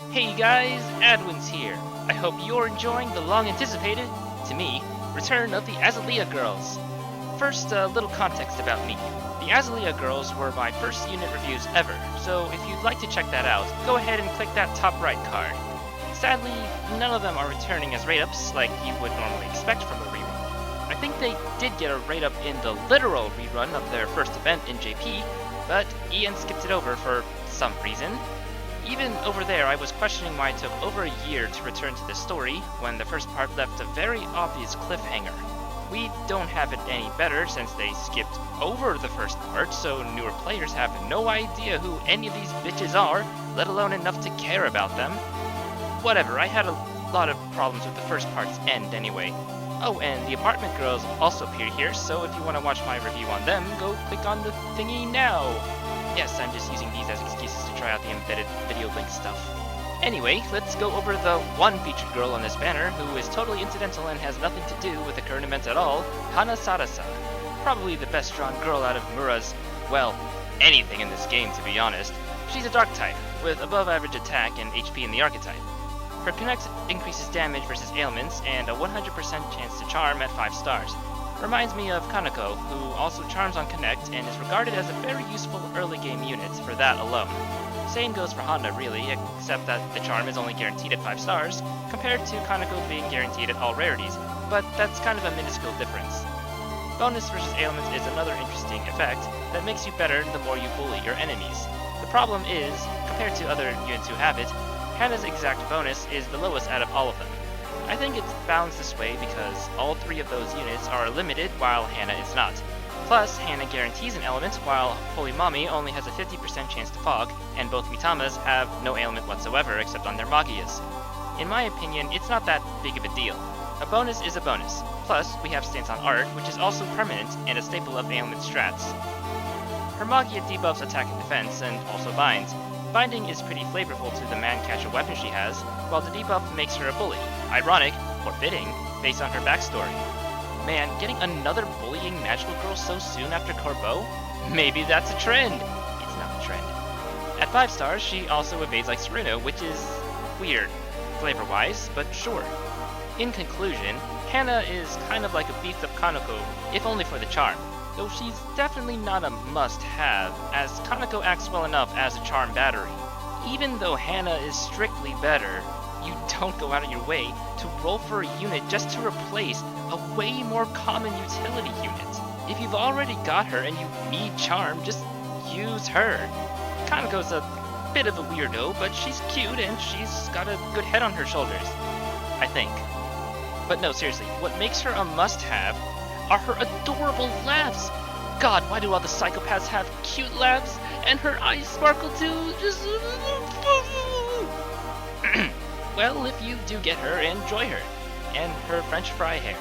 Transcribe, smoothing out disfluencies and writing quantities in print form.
Hey guys, Adwin's here. I hope you're enjoying the long-anticipated, to me, return of the Azalea Girls. First, a little context about me. The Azalea Girls were my first unit reviews ever, so if you'd like to check that out, go ahead and click that top right card. Sadly, none of them are returning as rate-ups like you would normally expect from a rerun. I think they did get a rate-up in the literal rerun of their first event in JP, but Ian skipped it over for some reason. Even over there, I was questioning why it took over a year to return to the story when the first part left a very obvious cliffhanger. We don't have it any better since they skipped over the first part, so newer players have no idea who any of these bitches are, let alone enough to care about them. Whatever, I had a lot of problems with the first part's end anyway. Oh, and the apartment girls also appear here, so if you want to watch my review on them, go click on the thingy now. Yes, I'm just using these as excuses to try out the embedded video link stuff. Anyway, let's go over the one featured girl on this banner who is totally incidental and has nothing to do with the current events at all, Hanna Sarasa. Probably the best drawn girl out of Mura's, well, anything in this game to be honest. She's a dark type, with above average attack and HP in the archetype. Her Connect increases damage versus ailments and a 100% chance to charm at 5 stars. Reminds me of Kaneko, who also charms on Connect and is regarded as a very useful early game unit for that alone. Same goes for Honda really, except that the charm is only guaranteed at 5 stars, compared to Kaneko being guaranteed at all rarities, but that's kind of a minuscule difference. Bonus versus ailments is another interesting effect that makes you better the more you bully your enemies. The problem is, compared to other units who have it, Hanna's exact bonus is the lowest out of all of them. I think it's balanced this way because all 3 of those units are limited while Hanna is not. Plus, Hanna guarantees an element while Holy Mommy only has a 50% chance to fog, and both Mitamas have no ailment whatsoever except on their Magias. In my opinion, it's not that big of a deal. A bonus is a bonus. Plus, we have Stance on Art, which is also permanent and a staple of ailment strats. Her Magia debuffs attack and defense, and also binds. Binding is pretty flavorful to the man-catcher weapon she has, while the debuff makes her a bully. Ironic, or fitting, based on her backstory. Man, getting another bullying magical girl so soon after Corbeau? Maybe that's a trend! It's not a trend. At 5 stars, she also evades like Sereno, which is weird, flavor-wise, but sure. In conclusion, Hanna is kind of like a beefed-up Kaneko, if only for the charm. Though she's definitely not a must-have, as Kaneko acts well enough as a charm battery. Even though Hanna is strictly better, you don't go out of your way to roll for a unit just to replace a way more common utility unit. If you've already got her and you need charm, just use her. Kaneko's a bit of a weirdo, but she's cute and she's got a good head on her shoulders. I think. But no, seriously, what makes her a must-have are her adorable laughs. God, why do all the psychopaths have cute laughs? And her eyes sparkle too, just... Well, if you do get her, enjoy her. And her French fry hair.